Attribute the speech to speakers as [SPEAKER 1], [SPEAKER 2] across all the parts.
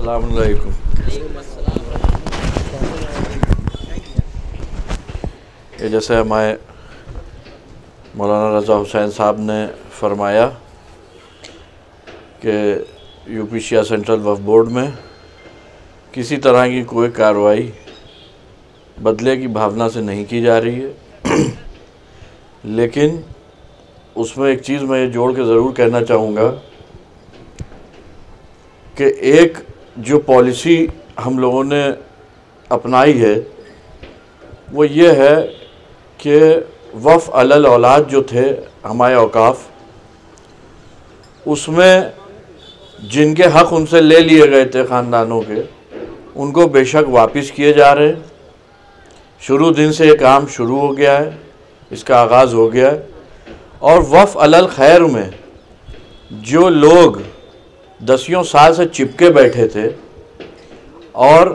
[SPEAKER 1] अस्सलाम वालेकुम। ये जैसे हमारे मौलाना रज़ा हुसैन साहब ने फरमाया कि यूपी शिया सेंट्रल वक्फ बोर्ड में किसी तरह की कोई कार्रवाई बदले की भावना से नहीं की जा रही है लेकिन उसमें एक चीज़ मैं ये जोड़ के ज़रूर कहना चाहूँगा कि एक जो पॉलिसी हम लोगों ने अपनाई है वो ये है कि वफ़ अलल औलाद जो थे हमारे औकाफ़, उसमें जिनके हक़ उनसे ले लिए गए थे ख़ानदानों के, उनको बेशक वापस किए जा रहे हैं। शुरू दिन से ये काम शुरू हो गया है, इसका आगाज़ हो गया है। और वफ़ अलल खैर में जो लोग दसियों साल से चिपके बैठे थे और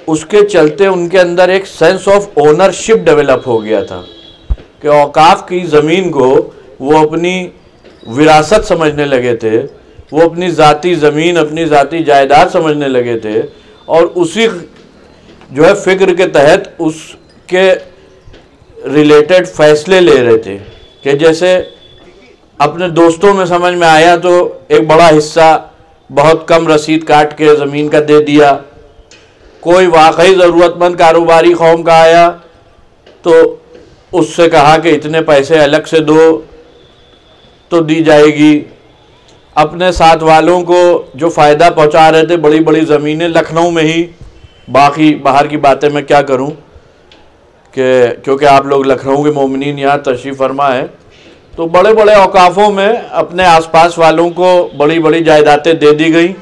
[SPEAKER 1] उसके चलते उनके अंदर एक सेंस ऑफ ओनरशिप डेवलप हो गया था कि औकाफ़ की ज़मीन को वो अपनी विरासत समझने लगे थे, वो अपनी ज़ाती ज़मीन, अपनी ज़ाती जायदाद समझने लगे थे और उसी जो है फ़िक्र के तहत उसके रिलेटेड फ़ैसले ले रहे थे कि जैसे अपने दोस्तों में समझ में आया तो एक बड़ा हिस्सा बहुत कम रसीद काट के ज़मीन का दे दिया। कोई वाकई ज़रूरतमंद कारोबारी कौम का आया तो उससे कहा कि इतने पैसे अलग से दो तो दी जाएगी। अपने साथ वालों को जो फ़ायदा पहुंचा रहे थे, बड़ी बड़ी ज़मीनें लखनऊ में ही, बाकी बाहर की बातें मैं क्या करूं कि क्योंकि आप लोग लखनऊ के मोमिनीन यहाँ तशरीफ़ फरमा है, तो बड़े बड़े औकाफ़ों में अपने आसपास वालों को बड़ी बड़ी जायदादें दे दी गई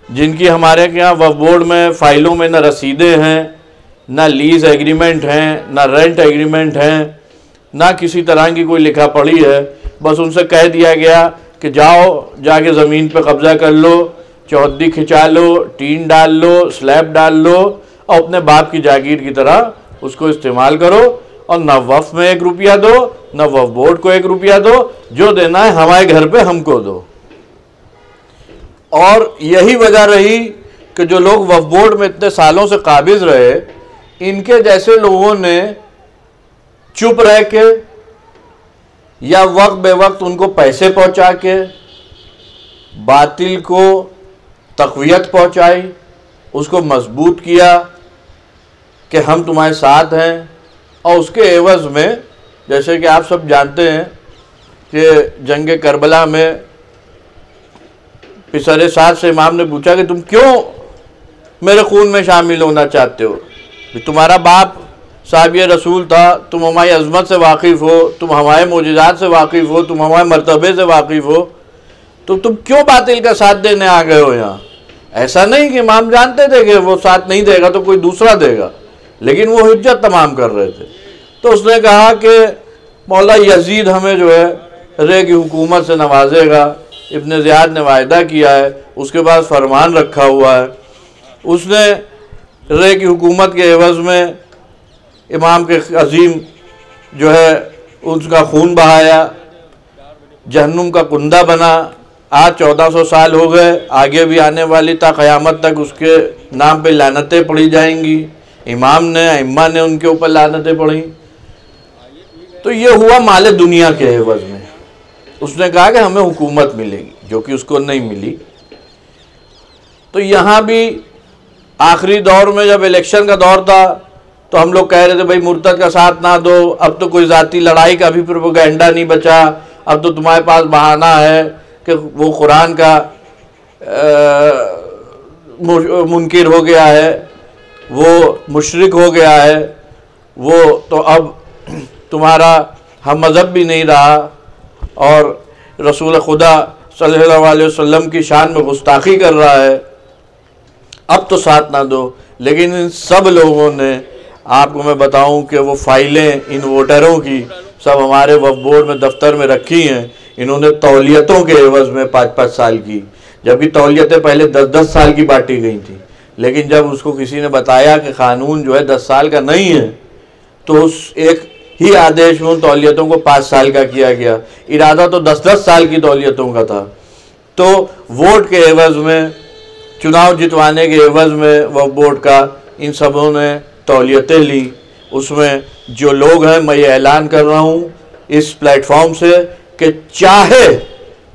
[SPEAKER 1] जिनकी हमारे यहाँ वक्फ बोर्ड में फ़ाइलों में न रसीदें हैं, न लीज़ एग्रीमेंट हैं, न रेंट एग्रीमेंट हैं, ना किसी तरह की कोई लिखा पढ़ी है। बस उनसे कह दिया गया कि जाओ जाके ज़मीन पे कब्ज़ा कर लो, चौहद्दी खिंचा लो, टीन डाल लो, स्लैब डाल लो और अपने बाप की जागीर की तरह उसको इस्तेमाल करो और न वक्फ में 1 रुपया दो, न वक्फ बोर्ड को 1 रुपया दो, जो देना है हमारे घर पे हमको दो। और यही वजह रही कि जो लोग वक्फ बोर्ड में इतने सालों से काबिज रहे, इनके जैसे लोगों ने चुप रह के या वक्त बेवक्त उनको पैसे पहुंचा के बातिल को तक़वियत पहुंचाई, उसको मजबूत किया कि हम तुम्हारे साथ हैं। और उसके एवज़ में जैसे कि आप सब जानते हैं कि जंग करबला में पिसरे साथ से इमाम ने पूछा कि तुम क्यों मेरे खून में शामिल होना चाहते हो? तुम्हारा बाप साहिब रसूल था, तुम हमारी अज़मत से वाकिफ़ हो, तुम हमारे मोजिज़ात से वाकिफ़ हो, तुम हमारे मर्तबे से वाकिफ़ हो, तो तुम क्यों बातिल का साथ देने आ गए हो यहाँ? ऐसा नहीं कि इमाम जानते थे कि वो साथ नहीं देगा तो कोई दूसरा देगा, लेकिन वो हुज्जत तमाम कर रहे थे। तो उसने कहा कि मौला यजीद हमें जो है रे की हुकूमत से नवाजेगा, इब्न ज़ियाद ने वायदा किया है, उसके बाद फरमान रखा हुआ है। उसने रे की हुकूमत के एवज़ में इमाम के अजीम जो है उसका खून बहाया, जहन्नुम का कुंदा बना। आज 1400 साल हो गए, आगे भी आने वाली ता क़यामत तक उसके नाम पे लानतें पड़ी जाएंगी। इमाम ने, अइम्मा ने उनके ऊपर लानतें पड़ी। तो ये हुआ माले दुनिया के एवज़ में। उसने कहा कि हमें हुकूमत मिलेगी, जो कि उसको नहीं मिली। तो यहाँ भी आखिरी दौर में जब इलेक्शन का दौर था तो हम लोग कह रहे थे भाई मुर्तद का साथ ना दो, अब तो कोई ज़ाती लड़ाई का भी प्रोपेगेंडा नहीं बचा, अब तो तुम्हारे पास बहाना है कि वो कुरान का मुनकिर हो गया है, वो मुशरिक हो गया है, वो तो अब तुम्हारा हम मज़हब भी नहीं रहा और रसूल खुदा सल्लल्लाहु अलैहि वसल्लम की शान में गुस्ताखी कर रहा है, अब तो साथ ना दो। लेकिन इन सब लोगों ने, आपको मैं बताऊं कि वो फाइलें इन वोटरों की सब हमारे वक्फ बोर्ड में दफ्तर में रखी हैं। इन्होंने तौलियतों के एवज़ में 5-5 साल की, जबकि तौलियतें पहले 10-10 साल की बांटी गई थी। लेकिन जब उसको किसी ने बताया कि क़ानून जो है 10 साल का नहीं है, तो उस एक ही आदेश में उन तौलियतों को 5 साल का किया गया। इरादा तो 10-10 साल की तौलियतों का था। तो वोट के एवज़ में चुनाव जितवाने के एवज में वक्फ बोर्ड का इन सबों ने तौलियतें ली। उसमें जो लोग हैं, मैं ये ऐलान कर रहा हूँ इस प्लेटफॉर्म से कि चाहे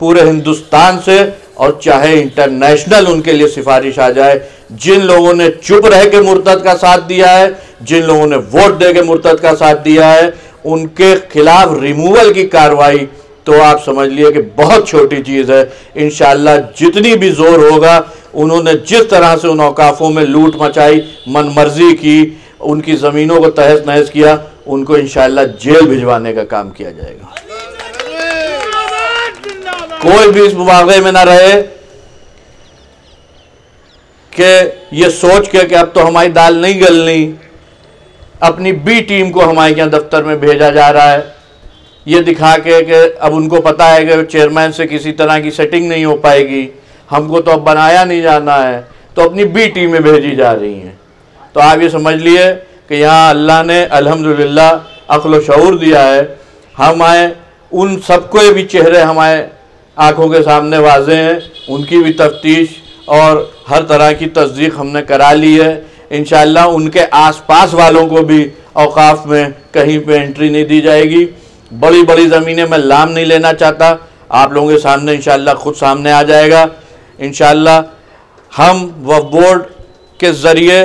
[SPEAKER 1] पूरे हिंदुस्तान से और चाहे इंटरनेशनल उनके लिए सिफारिश आ जाए, जिन लोगों ने चुप रह के मुर्तद का साथ दिया है, जिन लोगों ने वोट दे के मुर्तद का साथ दिया है, उनके खिलाफ रिमूवल की कार्रवाई तो आप समझ लिए कि बहुत छोटी चीज़ है। इंशाअल्लाह जितनी भी जोर होगा, उन्होंने जिस तरह से उन औकाफों में लूट मचाई, मनमर्जी की, उनकी ज़मीनों को तहस नहस किया, उनको इंशाअल्लाह जेल भिजवाने का काम किया जाएगा। कोई भी इस मुबावे में ना रहे कि ये सोच के कि अब तो हमारी दाल नहीं गलनी, अपनी बी टीम को हमारे यहाँ दफ्तर में भेजा जा रहा है ये दिखा के कि अब उनको पता है कि चेयरमैन से किसी तरह की सेटिंग नहीं हो पाएगी, हमको तो अब बनाया नहीं जाना है, तो अपनी बी टीमें भेजी जा रही हैं। तो आप ये समझ लिए कि यहाँ अल्लाह ने अल्हम्दुलिल्लाह अक्ल व शऊर दिया है। हमारे उन सबके भी चेहरे हमारे आँखों के सामने वाज़े हैं, उनकी भी तफ्तीश और हर तरह की तस्दीक हमने करा ली है। इंशाअल्लाह उनके आसपास वालों को भी औकाफ में कहीं पे एंट्री नहीं दी जाएगी। बड़ी बड़ी ज़मीनें मैं लाम नहीं लेना चाहता, आप लोगों के सामने इंशाअल्लाह खुद सामने आ जाएगा। इंशाअल्लाह हम वक्फ बोर्ड के ज़रिए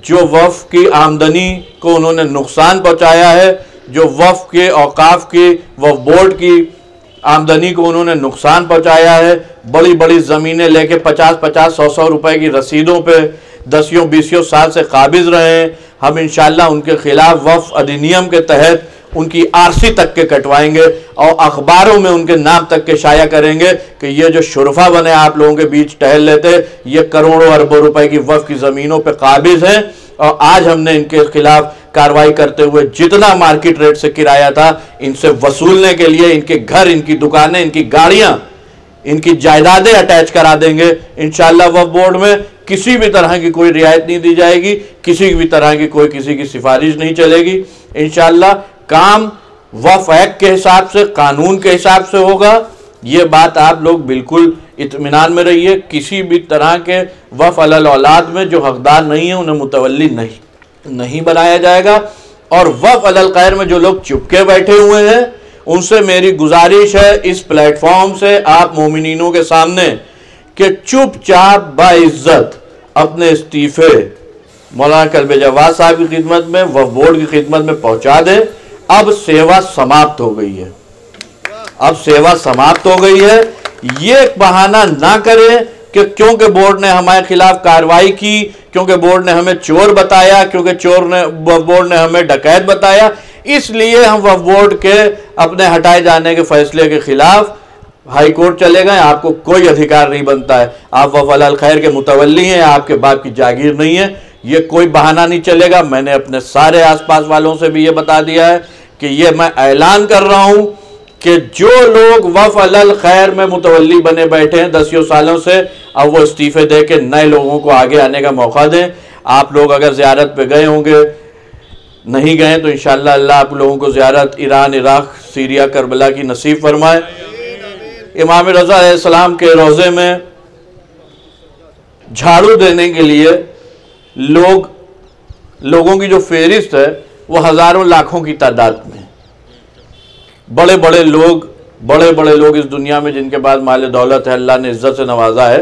[SPEAKER 1] जो वक्फ की आमदनी को उन्होंने नुकसान पहुँचाया है, जो वक्फ के औकाफ की वक्फ बोर्ड की आमदनी को उन्होंने नुकसान पहुँचाया है, बड़ी बड़ी ज़मीनें लेके 50-50, 100-100 रुपए की रसीदों पे 10-20 साल से काबिज़ रहे हैं, हम इंशाअल्लाह उनके खिलाफ वक्फ अधिनियम के तहत उनकी आरसी तक के कटवाएंगे और अखबारों में उनके नाम तक के शाया करेंगे कि ये जो शुरफा बने आप लोगों के बीच टहल लेते, ये करोड़ों अरबों रुपए की वक्फ की ज़मीनों पे काबिज़ हैं और आज हमने इनके खिलाफ कार्रवाई करते हुए जितना मार्केट रेट से किराया था इनसे वसूलने के लिए इनके घर, इनकी दुकानें, इनकी गाड़ियां, इनकी जायदादें अटैच करा देंगे। इंशाअल्लाह वक्फ बोर्ड में किसी भी तरह की कोई रियायत नहीं दी जाएगी, किसी भी तरह की कोई किसी की सिफारिश नहीं चलेगी। इंशाअल्लाह काम वक्फ एक्ट के हिसाब से, कानून के हिसाब से होगा। ये बात आप लोग बिल्कुल इत्मीनान में रहिए। किसी भी तरह के वक्फ अलल औलाद में जो हकदार नहीं है उन्हें मुतवल्ली नहीं बनाया जाएगा। और वक्फ अलल खैर में जो लोग चुपके बैठे हुए हैं उनसे मेरी गुजारिश है इस प्लेटफॉर्म से आप मोमिनीनों के सामने कि चुपचाप बाइज्जत अपने इस्तीफे मौलाना कल्बे जवाद साहब की खिदमत में, वक्फ बोर्ड की खिदमत में पहुंचा दें। अब सेवा समाप्त हो गई है, अब सेवा समाप्त हो गई है। ये बहाना ना करें कि क्योंकि बोर्ड ने हमारे खिलाफ कार्रवाई की, क्योंकि बोर्ड ने हमें चोर बताया, क्योंकि बोर्ड ने हमें डकैत बताया, इसलिए हम वक्फ बोर्ड के अपने हटाए जाने के फैसले के खिलाफ हाई कोर्ट चले गए। आपको कोई अधिकार नहीं बनता है, आप वक्फ अलल खैर के मुतवल्ली हैं, आपके बाप की जागीर नहीं है, ये कोई बहाना नहीं चलेगा। मैंने अपने सारे आसपास वालों से भी ये बता दिया है कि ये मैं ऐलान कर रहा हूं कि जो लोग वक्फ अलल खैर में मुतवल्ली बने बैठे हैं 10 सालों से, अब वो इस्तीफे दे के नए लोगों को आगे आने का मौका दें। आप लोग अगर ज़ियारत पे गए होंगे, नहीं गए तो इंशाअल्लाह अल्लाह आप लोगों को ज़ियारत ईरान, इराक, सीरिया, करबला की नसीब फरमाए। इमाम रज़ा अलैहिस्सलाम के रोज़े में झाड़ू देने के लिए लोगों की जो फेरिस्त है वो हज़ारों लाखों की तादाद में, बड़े बड़े लोग इस दुनिया में जिनके पास माल दौलत है, अल्लाह ने इज्जत से नवाजा है,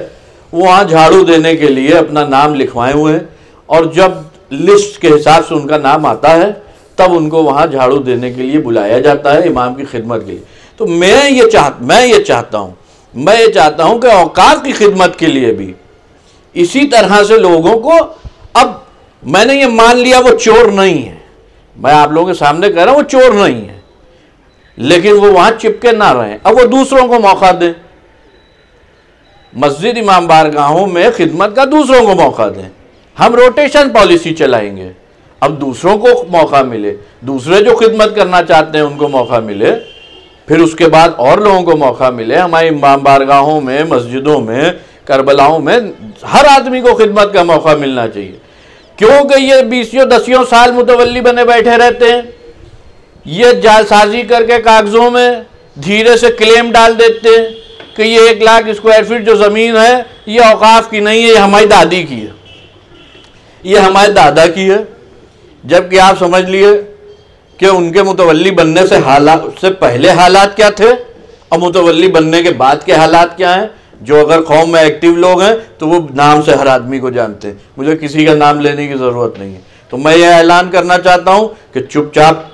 [SPEAKER 1] वो वहाँ झाड़ू देने के लिए अपना नाम लिखवाए हुए हैं और जब लिस्ट के हिसाब से उनका नाम आता है तब उनको वहाँ झाड़ू देने के लिए बुलाया जाता है इमाम की खिदमत के लिए। तो मैं ये चाहता हूँ कि औकाफ की खिदमत के लिए भी इसी तरह से लोगों को, अब मैंने ये मान लिया वो चोर नहीं है, मैं आप लोगों के सामने कह रहा हूँ वो चोर नहीं है, लेकिन वो वहाँ चिपके ना रहें, अब वो दूसरों को मौका दें, मस्जिद इमाम बारगाहों में खिदमत का दूसरों को मौका दें। हम रोटेशन पॉलिसी चलाएंगे, अब दूसरों को मौका मिले, दूसरे जो खिदमत करना चाहते हैं उनको मौका मिले, फिर उसके बाद और लोगों को मौका मिले। हमारी इमाम बारगाहों में, मस्जिदों में, करबलाओं में हर आदमी को खिदमत का मौका मिलना चाहिए। क्योंकि ये 20 साल मुतवल्ली बने बैठे रहते हैं, ये जालसाजी करके कागजों में धीरे से क्लेम डाल देते हैं कि ये 1 लाख स्क्वायर फीट जो ज़मीन है ये औकाफ की नहीं है, ये हमारी दादी की है, ये हमारे दादा की है। जबकि आप समझ लिए कि उनके मुतवल्ली बनने से पहले हालात क्या थे और मुतवल्ली बनने के बाद के हालात क्या हैं। जो अगर कौम में एक्टिव लोग हैं तो वो नाम से हर आदमी को जानते हैं, मुझे किसी का नाम लेने की ज़रूरत नहीं है। तो मैं ये ऐलान करना चाहता हूँ कि चुपचाप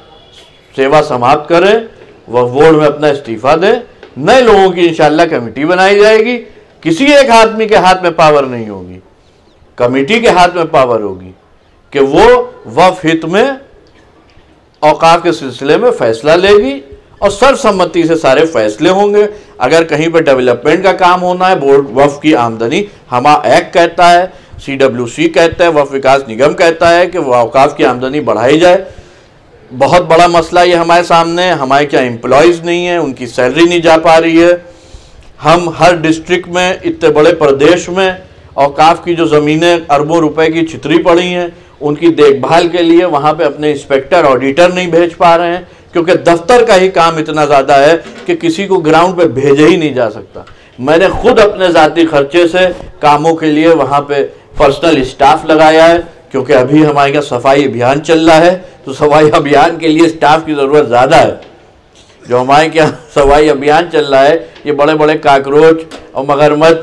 [SPEAKER 1] सेवा समाप्त करें, वह बोर्ड में अपना इस्तीफ़ा दें, नए लोगों की इंशाल्लाह कमेटी बनाई जाएगी। किसी एक आदमी के हाथ में पावर नहीं होगी, कमेटी के हाथ में पावर होगी कि वो वक्फ हित में औकाफ के सिलसिले में फैसला लेगी और सर्वसम्मति से सारे फैसले होंगे। अगर कहीं पर डेवलपमेंट का काम होना है, बोर्ड वक्फ की आमदनी हमा एक्ट कहता है, CWC कहता है, वक्फ विकास निगम कहता है कि वह औकाफ की आमदनी बढ़ाई जाए। बहुत बड़ा मसला ये हमारे सामने है, हमारे क्या एम्प्लॉयज़ नहीं है, उनकी सैलरी नहीं जा पा रही है। हम हर डिस्ट्रिक्ट में, इतने बड़े प्रदेश में औकाफ की जो ज़मीनें अरबों रुपए की छितरी पड़ी हैं, उनकी देखभाल के लिए वहाँ पे अपने इंस्पेक्टर ऑडिटर नहीं भेज पा रहे हैं, क्योंकि दफ्तर का ही काम इतना ज़्यादा है कि किसी को ग्राउंड पे भेजा ही नहीं जा सकता। मैंने खुद अपने ज़ाती खर्चे से कामों के लिए वहाँ पे पर्सनल स्टाफ लगाया है, क्योंकि अभी हमारे यहाँ सफाई अभियान चल रहा है, तो सफाई अभियान के लिए स्टाफ की ज़रूरत ज़्यादा है। जो हमारे यहाँ सफाई अभियान चल रहा है, ये बड़े बड़े काकरोच और मगरमच्छ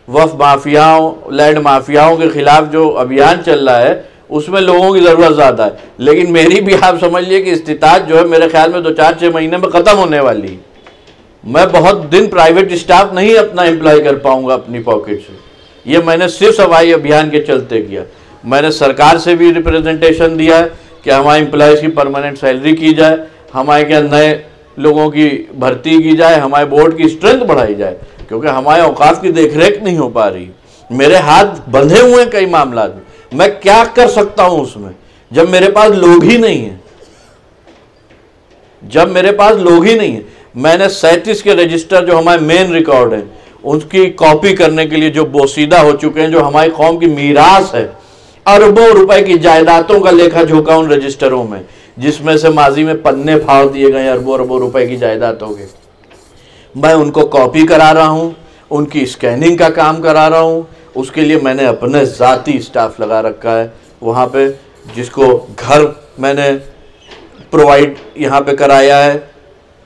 [SPEAKER 1] वक्फ माफियाओं, लैंड माफियाओं के खिलाफ जो अभियान चल रहा है, उसमें लोगों की ज़रूरत ज़्यादा है। लेकिन मेरी भी आप समझ लिए कि इस्तिताअत जो है मेरे ख्याल में 2-4-6 महीने में ख़त्म होने वाली है। मैं बहुत दिन प्राइवेट स्टाफ नहीं अपना एम्प्लॉय कर पाऊँगा अपनी पॉकेट से। ये मैंने सिर्फ सफाई अभियान के चलते किया। मैंने सरकार से भी रिप्रेजेंटेशन दिया है कि हमारे एम्प्लॉयज़ की परमानेंट सैलरी की जाए, हमारे क्या नए लोगों की भर्ती की जाए, हमारे बोर्ड की स्ट्रेंथ बढ़ाई जाए, क्योंकि हमारे औकाफ की देखरेख नहीं हो पा रही। मेरे हाथ बंधे हुए हैं कई मामला में। मैं क्या कर सकता हूं उसमें जब मेरे पास लोग ही नहीं है, जब मेरे पास लोग ही नहीं है। मैंने 37 के रजिस्टर जो हमारे मेन रिकॉर्ड हैं उसकी कॉपी करने के लिए जो बोसीदा हो चुके हैं, जो हमारी कौम की मीरास है, अरबों रुपए की जायदादों का लेखा जोखा उन रजिस्टरों में, जिसमें से माजी में पन्ने फाड़ दिए गए अरबों अरबों रुपए की जायदादों के। मैं उनको कॉपी करा रहा हूँ, उनकी स्कैनिंग का काम करा रहा हूँ। उसके लिए मैंने अपने ज़ाती स्टाफ लगा रखा है वहाँ पे, जिसको घर मैंने प्रोवाइड यहाँ पे कराया है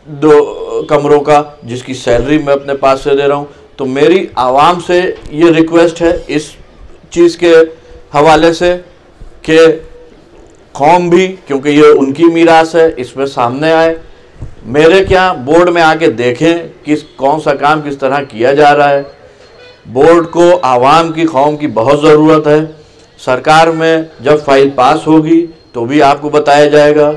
[SPEAKER 1] 2 कमरों का, जिसकी सैलरी मैं अपने पास से दे रहा हूँ। तो मेरी आवाम से ये रिक्वेस्ट है इस चीज़ के हवाले से कि कौम भी, क्योंकि ये उनकी मीरास है, इसमें सामने आए, मेरे क्या बोर्ड में आके देखें कि कौन सा काम किस तरह किया जा रहा है। बोर्ड को आवाम की, कौम की बहुत ज़रूरत है। सरकार में जब फाइल पास होगी तो भी आपको बताया जाएगा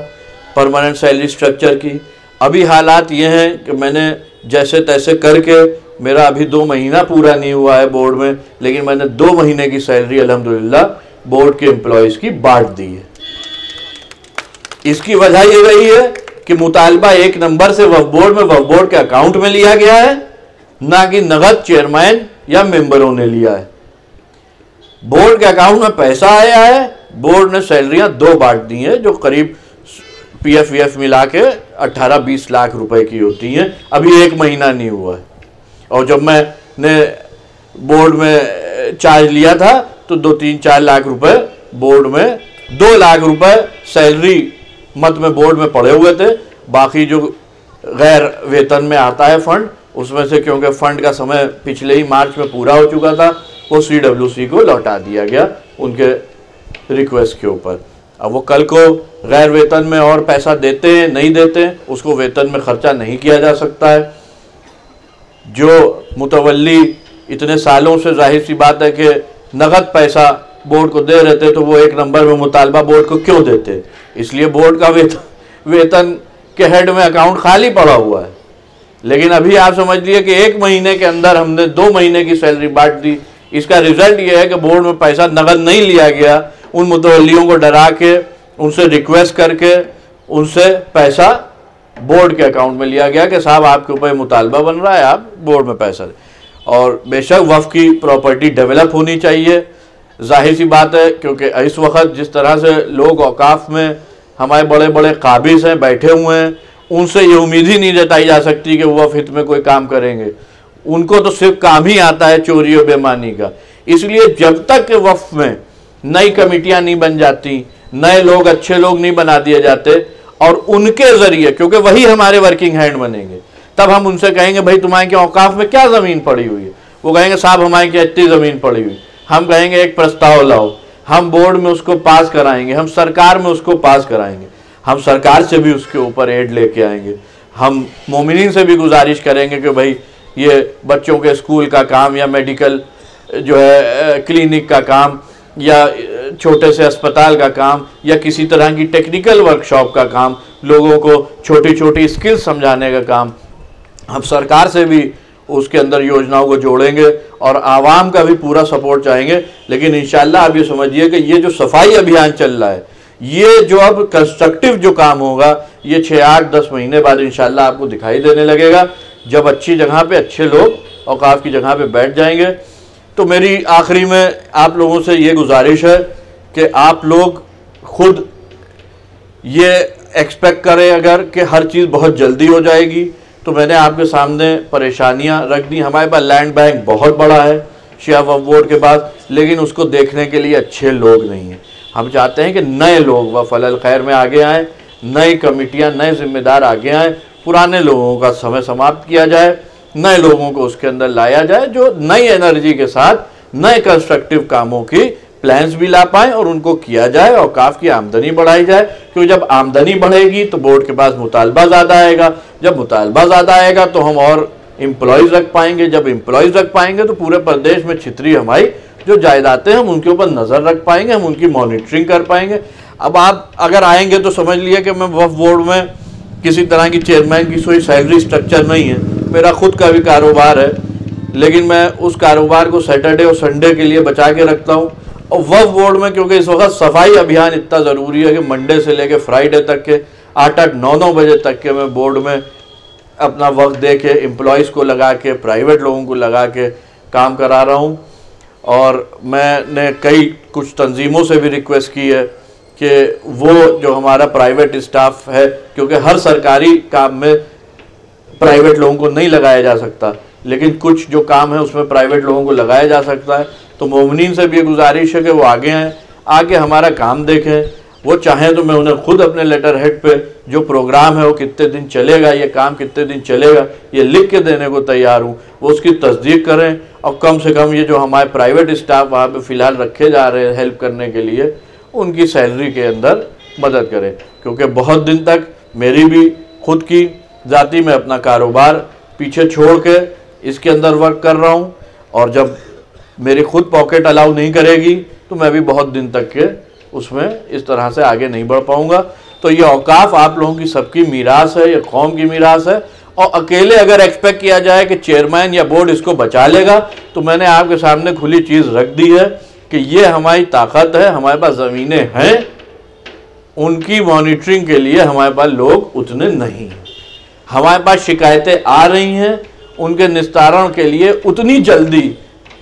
[SPEAKER 1] परमानेंट सैलरी स्ट्रक्चर की। अभी हालात ये हैं कि मैंने जैसे तैसे करके, मेरा अभी 2 महीना पूरा नहीं हुआ है बोर्ड में, लेकिन मैंने 2 महीने की सैलरी अल्हम्दुलिल्लाह बोर्ड के एम्प्लॉयज़ की बांट दी है। इसकी वजह ये रही है कि मुतालबा 1 नंबर से वक्फ बोर्ड के अकाउंट में लिया गया है, ना कि नगद चेयरमैन या मेंबरों ने लिया है। बोर्ड के अकाउंट में पैसा आया है, बोर्ड ने सैलरियां 2 बांट दी हैं, जो करीब PF VF मिला के 18-20 लाख रुपए की होती हैं। अभी 1 महीना नहीं हुआ है। और जब मैंने बोर्ड में चार्ज लिया था तो 2-3-4 लाख रुपए बोर्ड में, 2 लाख रुपए सैलरी मत में बोर्ड में पड़े हुए थे। बाकी जो गैर वेतन में आता है फंड, उसमें से क्योंकि फंड का समय पिछले ही मार्च में पूरा हो चुका था, वो CWC को लौटा दिया गया उनके रिक्वेस्ट के ऊपर। अब वो कल को गैर वेतन में और पैसा देते हैं नहीं देते हैं, उसको वेतन में खर्चा नहीं किया जा सकता है। जो मुतवल्ली इतने सालों से, जाहिर सी बात है कि नगद पैसा बोर्ड को दे रहे थे, तो वो 1 नंबर में मुतालबा बोर्ड को क्यों देते। इसलिए बोर्ड का वेतन के हेड में अकाउंट खाली पड़ा हुआ है। लेकिन अभी आप समझ लिए कि 1 महीने के अंदर हमने 2 महीने की सैलरी बांट दी। इसका रिजल्ट ये है कि बोर्ड में पैसा नगद नहीं लिया गया, उन मुतवल्लियों को डरा के, उनसे रिक्वेस्ट करके, उनसे पैसा बोर्ड के अकाउंट में लिया गया कि साहब आपके ऊपर मुतालबा बन रहा है, आप बोर्ड में पैसा दें। और बेशक वक्फ की प्रॉपर्टी डेवलप होनी चाहिए, जाहिर सी बात है, क्योंकि इस वक्त जिस तरह से लोग औकाफ में हमारे बड़े बड़े काबिज हैं, बैठे हुए हैं, उनसे ये उम्मीद ही नहीं जताई जा सकती कि वो वक्फ हित में कोई काम करेंगे। उनको तो सिर्फ काम ही आता है चोरी और बेईमानी का। इसलिए जब तक वक्फ में नई कमेटियां नहीं बन जाती, नए लोग, अच्छे लोग नहीं बना दिए जाते और उनके जरिए, क्योंकि वही हमारे वर्किंग हैंड बनेंगे, तब हम उनसे कहेंगे भाई तुम्हारे क्या औकाफ में क्या ज़मीन पड़ी हुई है। वो कहेंगे साहब हमारे क्या इतनी ज़मीन पड़ी हुई। हम कहेंगे एक प्रस्ताव लाओ, हम बोर्ड में उसको पास कराएंगे, हम सरकार में उसको पास कराएंगे, हम सरकार से भी उसके ऊपर एड लेके आएंगे, हम मोमिनीन से भी गुजारिश करेंगे कि भाई ये बच्चों के स्कूल का काम या मेडिकल जो है क्लिनिक का काम या छोटे से अस्पताल का काम या किसी तरह की टेक्निकल वर्कशॉप का काम, लोगों को छोटी छोटी स्किल्स समझाने का काम, हम सरकार से भी उसके अंदर योजनाओं को जोड़ेंगे और आवाम का भी पूरा सपोर्ट चाहेंगे। लेकिन इंशाल्लाह आप ये समझिए कि ये जो सफाई अभियान चल रहा है, ये जो अब कंस्ट्रक्टिव जो काम होगा, ये 6, 8, 10 महीने बाद इंशाल्लाह आपको दिखाई देने लगेगा, जब अच्छी जगह पे अच्छे लोग औकाफ की जगह पे बैठ जाएंगे। तो मेरी आखिरी में आप लोगों से ये गुजारिश है कि आप लोग खुद ये एक्सपेक्ट करें अगर कि हर चीज़ बहुत जल्दी हो जाएगी, तो मैंने आपके सामने परेशानियां रख दी। हमारे पास लैंड बैंक बहुत बड़ा है शिया वक्फ बोर्ड के पास, लेकिन उसको देखने के लिए अच्छे लोग नहीं हैं। हम चाहते हैं कि नए लोग वक्फ अल खैर में आगे आएँ, नई कमेटियां, नए जिम्मेदार आगे आएँ, पुराने लोगों का समय समाप्त किया जाए, नए लोगों को उसके अंदर लाया जाए जो नई एनर्जी के साथ नए कंस्ट्रक्टिव कामों की प्लान्स भी ला पाएँ और उनको किया जाए, औकाफ की आमदनी बढ़ाई जाए। क्योंकि जब आमदनी बढ़ेगी तो बोर्ड के पास मुतालबा ज़्यादा आएगा, जब मुतालबा ज़्यादा आएगा तो हम और एम्प्लॉयज़ रख पाएंगे, जब एम्प्लॉयज़ रख पाएंगे तो पूरे प्रदेश में छितरी हमारी जो जायदादें हम उनके ऊपर नज़र रख पाएंगे, हम उनकी मॉनिटरिंग कर पाएंगे। अब आप अगर आएंगे तो समझ लिए कि मैं वक्फ बोर्ड में किसी तरह की चेयरमैन की कोई सैलरी स्ट्रक्चर नहीं है, मेरा खुद का भी कारोबार है, लेकिन मैं उस कारोबार को सैटरडे और संडे के लिए बचा के रखता हूँ। और वक्फ बोर्ड में क्योंकि इस वक्त सफाई अभियान इतना ज़रूरी है कि मंडे से लेकर फ्राइडे तक के 8-8, 9-9 बजे तक के मैं बोर्ड में अपना वक्त दे के एम्प्लॉयज़ को लगा के, प्राइवेट लोगों को लगा के काम करा रहा हूँ। और मैंने कुछ तंजीमों से भी रिक्वेस्ट की है कि वो जो हमारा प्राइवेट स्टाफ है, क्योंकि हर सरकारी काम में प्राइवेट लोगों को नहीं लगाया जा सकता, लेकिन कुछ जो काम है उसमें प्राइवेट लोगों को लगाया जा सकता है, तो मोमिनीन से भी ये गुजारिश है कि वो आगे आएँ, आके हमारा काम देखें। वो चाहें तो मैं उन्हें खुद अपने लेटर हेड पे जो प्रोग्राम है वो कितने दिन चलेगा, ये काम कितने दिन चलेगा, ये लिख के देने को तैयार हूँ। वो उसकी तस्दीक करें और कम से कम ये जो हमारे प्राइवेट स्टाफ वहाँ पे फ़िलहाल रखे जा रहे हैं हेल्प करने के लिए, उनकी सैलरी के अंदर मदद करें। क्योंकि बहुत दिन तक मेरी भी खुद की ज़ाती में अपना कारोबार पीछे छोड़ के इसके अंदर वर्क कर रहा हूँ, और जब मेरी खुद पॉकेट अलाउ नहीं करेगी तो मैं भी बहुत दिन तक के उसमें इस तरह से आगे नहीं बढ़ पाऊँगा। तो ये औकाफ आप लोगों की सबकी मीरास है, ये कौम की मीरास है, और अकेले अगर एक्सपेक्ट किया जाए कि चेयरमैन या बोर्ड इसको बचा लेगा, तो मैंने आपके सामने खुली चीज़ रख दी है कि ये हमारी ताकत है, हमारे पास ज़मीनें हैं, उनकी मॉनिटरिंग के लिए हमारे पास लोग उतने नहीं हैं। हमारे पास शिकायतें आ रही हैं, उनके निस्तारण के लिए उतनी जल्दी,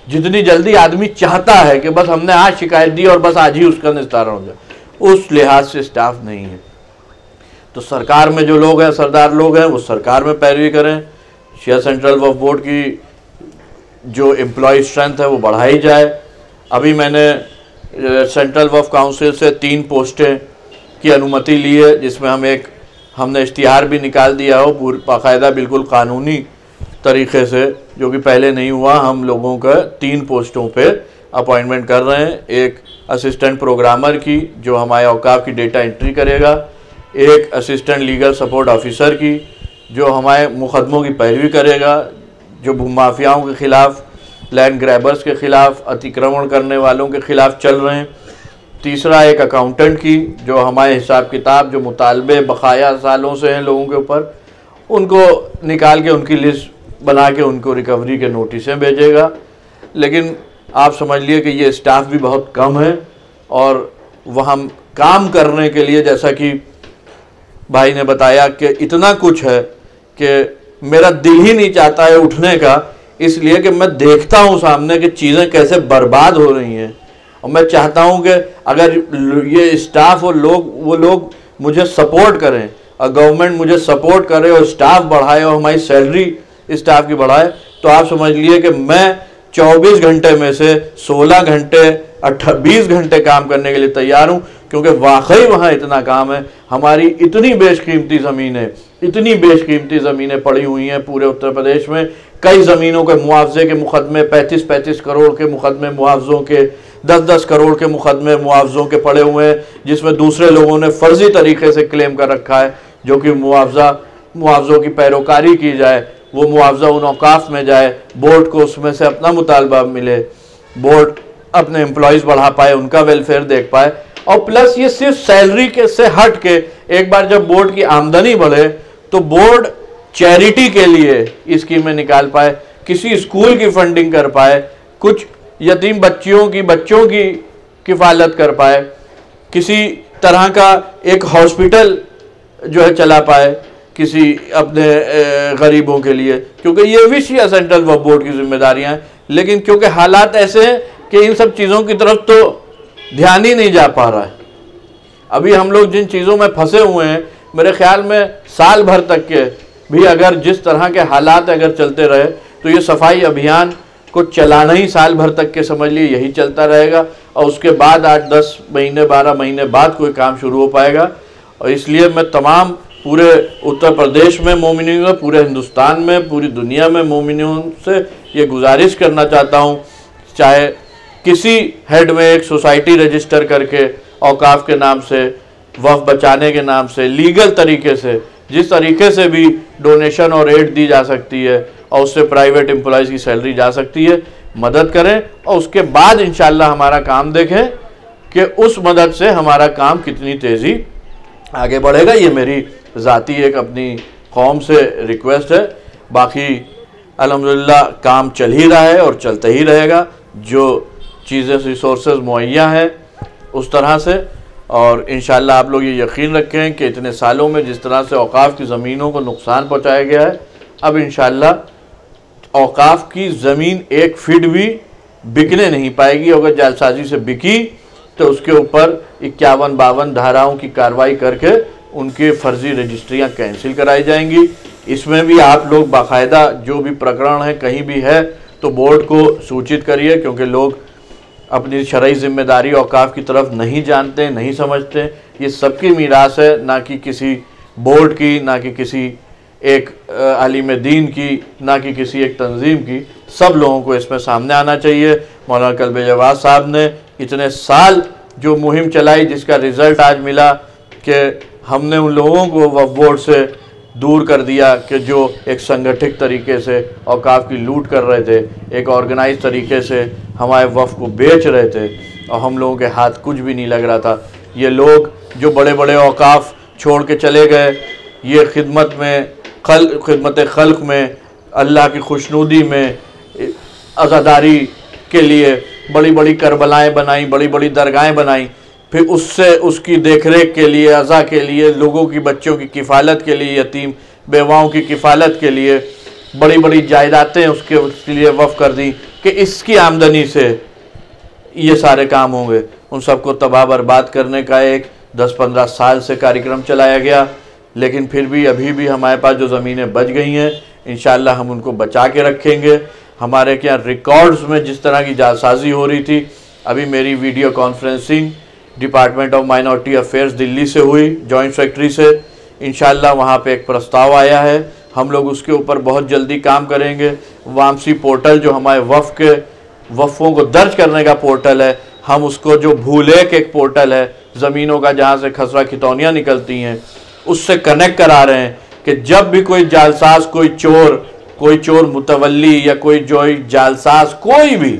[SPEAKER 1] जितनी जल्दी आदमी चाहता है कि बस हमने आज शिकायत दी और बस आज ही उसका निस्तारण हो जाए, उस लिहाज से स्टाफ नहीं है। तो सरकार में जो लोग हैं, सरदार लोग हैं, वो सरकार में पैरवी करें। शिया सेंट्रल वक्फ बोर्ड की जो एम्प्लॉय स्ट्रेंथ है वो बढ़ाई जाए। अभी मैंने सेंट्रल वक्फ काउंसिल से 3 पोस्टें की अनुमति ली है, जिसमें हमने इश्तिहार भी निकाल दिया हो बाकायदा बिल्कुल कानूनी तरीक़े से, जो कि पहले नहीं हुआ। हम लोगों का 3 पोस्टों पे अपॉइंटमेंट कर रहे हैं। एक असिस्टेंट प्रोग्रामर की जो हमारे औकाफ की डेटा एंट्री करेगा, एक असिस्टेंट लीगल सपोर्ट ऑफिसर की जो हमारे मुकदमों की पैरवी करेगा, जो भूमाफियाओं के ख़िलाफ़, लैंड ग्रैबर्स के ख़िलाफ़, अतिक्रमण करने वालों के ख़िलाफ़ चल रहे हैं। तीसरा एक अकाउंटेंट की जो हमारे हिसाब किताब जो मुतालबे बकाया सालों से हैं लोगों के ऊपर, उनको निकाल के उनकी लिस्ट बना के उनको रिकवरी के नोटिसें भेजेगा। लेकिन आप समझ लिए कि ये स्टाफ भी बहुत कम है, और वह हम काम करने के लिए, जैसा कि भाई ने बताया कि इतना कुछ है कि मेरा दिल ही नहीं चाहता है उठने का, इसलिए कि मैं देखता हूँ सामने कि चीज़ें कैसे बर्बाद हो रही हैं, और मैं चाहता हूँ कि अगर ये स्टाफ और वो लोग मुझे सपोर्ट करें और गवर्नमेंट मुझे सपोर्ट करे और स्टाफ बढ़ाए और हमारी सैलरी स्टाफ की बढ़ाए, तो आप समझ लिए कि मैं 24 घंटे में से 16 घंटे 20 घंटे काम करने के लिए तैयार हूं, क्योंकि वाकई वहां इतना काम है। हमारी इतनी बेशकीमती ज़मीनें, इतनी बेशकीमती ज़मीनें पड़ी हुई हैं पूरे उत्तर प्रदेश में। कई ज़मीनों के मुआवजे के मुकदमे 35-35 करोड़ के मुकदमे मुआवजों के, 10-10 करोड़ के मुकदमे मुआवजों के पड़े हुए हैं, जिसमें दूसरे लोगों ने फर्जी तरीके से क्लेम कर रखा है, जो कि मुआवजों की पैरोकारी की जाए, वो मुआवजा उन औकाफ में जाए, बोर्ड को उसमें से अपना मुतालबा मिले, बोर्ड अपने एम्प्लॉयज़ बढ़ा पाए, उनका वेलफेयर देख पाए। और प्लस ये सिर्फ सैलरी के से हट के एक बार जब बोर्ड की आमदनी बढ़े तो बोर्ड चैरिटी के लिए स्कीमें निकाल पाए, किसी स्कूल की फंडिंग कर पाए, कुछ यतीम बच्चों की किफ़ालत कर पाए, किसी तरह का एक हॉस्पिटल जो है चला पाए किसी अपने गरीबों के लिए, क्योंकि ये भी सेंट्रल वक्फ बोर्ड की जिम्मेदारियां हैं। लेकिन क्योंकि हालात ऐसे हैं कि इन सब चीज़ों की तरफ तो ध्यान ही नहीं जा पा रहा है। अभी हम लोग जिन चीज़ों में फंसे हुए हैं, मेरे ख्याल में साल भर तक के भी अगर जिस तरह के हालात अगर चलते रहे तो ये सफाई अभियान को चलाना ही साल भर तक के समझ लिए यही चलता रहेगा, और उसके बाद 8-10 महीने 12 महीने बाद कोई काम शुरू हो पाएगा। और इसलिए मैं तमाम पूरे उत्तर प्रदेश में मोमिनीन में, पूरे हिंदुस्तान में, पूरी दुनिया में मोमिनीन से ये गुजारिश करना चाहता हूँ, चाहे किसी हेड में एक सोसाइटी रजिस्टर करके औकाफ के नाम से, वक्फ बचाने के नाम से, लीगल तरीके से, जिस तरीके से भी डोनेशन और एड दी जा सकती है और उससे प्राइवेट एम्प्लॉयज़ की सैलरी जा सकती है, मदद करें। और उसके बाद इंशाल्लाह हमारा काम देखें कि उस मदद से हमारा काम कितनी तेज़ी आगे बढ़ेगा। ये मेरी ज़ाती एक अपनी कौम से रिक्वेस्ट है। बाकी अल्हम्दुलिल्लाह काम चल ही रहा है और चलता ही रहेगा, जो चीज़ें रिसोर्सेज मुहैया हैं उस तरह से। और इंशाल्लाह आप लोग ये यकीन रखें कि इतने सालों में जिस तरह से औकाफ की ज़मीनों को नुकसान पहुंचाया गया है, अब इंशाल्लाह औकाफ की ज़मीन 1 फीट भी बिकने नहीं पाएगी। अगर जालसाजी से बिकी तो उसके ऊपर 51-52 धाराओं की कार्रवाई करके उनके फर्जी रजिस्ट्रियाँ कैंसिल कराई जाएंगी। इसमें भी आप लोग बाकायदा जो भी प्रकरण है कहीं भी है तो बोर्ड को सूचित करिए, क्योंकि लोग अपनी शरई जिम्मेदारी औकाफ की तरफ नहीं जानते, नहीं समझते। ये सबकी मीरास है, ना कि किसी बोर्ड की, ना कि किसी एक आलिम दीन की, ना कि किसी एक तंजीम की। सब लोगों को इसमें सामने आना चाहिए। मौलाना कल्बे जवाद साहब ने इतने साल जो मुहिम चलाई, जिसका रिज़ल्ट आज मिला कि हमने उन लोगों को वक्फ बोर्ड से दूर कर दिया कि जो एक संगठित तरीके से औकाफ की लूट कर रहे थे, एक ऑर्गेनाइज तरीके से हमारे वक्फ को बेच रहे थे और हम लोगों के हाथ कुछ भी नहीं लग रहा था। ये लोग जो बड़े बड़े औकाफ छोड़ के चले गए, ये खिदमत खल्क में, अल्लाह की खुशनुदी में, अज़ादारी के लिए बड़ी बड़ी करबलाएँ बनाई, बड़ी बड़ी दरगाहें बनाई, फिर उससे उसकी देखरेख के लिए, अज़ा के लिए, लोगों की बच्चों की किफ़ालत के लिए, यतीम बेवाओं की किफ़ालत के लिए बड़ी बड़ी जायदादें उसके लिए वफ़ कर दी कि इसकी आमदनी से ये सारे काम होंगे। उन सबको तबाह बर्बाद करने का एक 10-15 साल से कार्यक्रम चलाया गया, लेकिन फिर भी अभी भी हमारे पास जो ज़मीनें बच गई हैं इंशाअल्लाह हम उनको बचा के रखेंगे। हमारे क्या रिकॉर्ड्स में जिस तरह की जालसाजी हो रही थी, अभी मेरी video conferencing department of minority affairs Delhi से हुई, जॉइंट सेक्रेटरी से। इंशाअल्लाह वहाँ पे एक प्रस्ताव आया है, हम लोग उसके ऊपर बहुत जल्दी काम करेंगे। वामसी पोर्टल जो हमारे वफ़ों को दर्ज करने का पोर्टल है, हम उसको जो भूलेख एक पोर्टल है ज़मीनों का जहाँ से खसरा खितौनियाँ निकलती हैं, उससे कनेक्ट करा रहे हैं कि जब भी कोई जालसाज, कोई चोर मुतवल्ली या कोई जो जालसाज, कोई भी,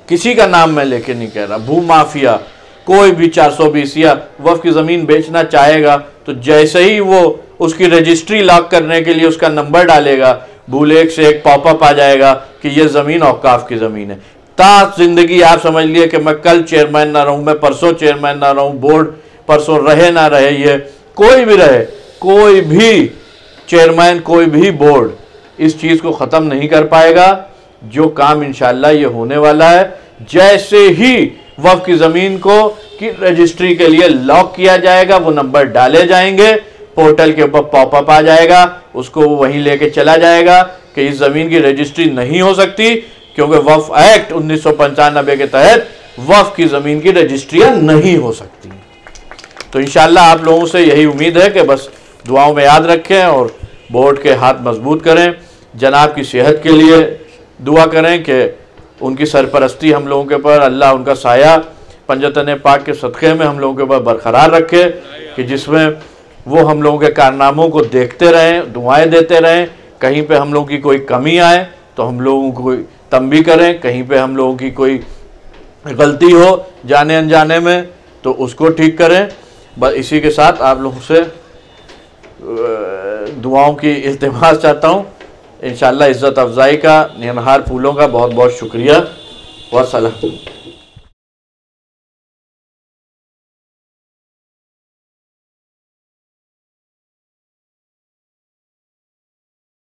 [SPEAKER 1] किसी का नाम मैं लेके नहीं कह रहा, भू माफिया, कोई भी 420 या वफ़ की ज़मीन बेचना चाहेगा तो जैसे ही वो उसकी रजिस्ट्री लॉक करने के लिए उसका नंबर डालेगा, भूलेख से एक पॉपअप आ जाएगा कि ये ज़मीन औकाफ की ज़मीन है। ता ज़िंदगी आप समझ लिए कि मैं कल चेयरमैन ना रहूँ, मैं परसों चेयरमैन ना रहूँ, बोर्ड परसों रहे ना रहे, ये कोई भी रहे, कोई भी चेयरमैन, कोई भी बोर्ड इस चीज़ को ख़त्म नहीं कर पाएगा। जो काम इंशाअल्लाह ये होने वाला है, जैसे ही वफ़ की ज़मीन को की रजिस्ट्री के लिए लॉक किया जाएगा, वो नंबर डाले जाएंगे, पोर्टल के ऊपर पॉपअप आ जाएगा, उसको वो वहीं लेके चला जाएगा कि इस ज़मीन की रजिस्ट्री नहीं हो सकती, क्योंकि वक्फ एक्ट 1995 के तहत वक्फ की ज़मीन की रजिस्ट्रियाँ नहीं हो सकती। तो इंशाअल्लाह आप लोगों से यही उम्मीद है कि बस दुआओं में याद रखें और बोर्ड के हाथ मजबूत करें। जनाब की सेहत के लिए दुआ करें कि उनकी सरपरस्ती हम लोगों के ऊपर, अल्लाह उनका साया पंजतन पाक के सदक़े में हम लोगों के ऊपर बरकरार रखे, कि जिसमें वो हम लोगों के कारनामों को देखते रहें, दुआएं देते रहें। कहीं पे हम लोगों की कोई कमी आए तो हम लोगों को तंबी करें, कहीं पे हम लोगों की कोई गलती हो जाने अनजाने में तो उसको ठीक करें। बस इसी के साथ आप लोगों से दुआओं की इल्तिमास चाहता हूँ। इंशाअल्लाह इज़्ज़त अफ़ज़ाई का, निहार फूलों का बहुत बहुत शुक्रिया। वस्सलाम।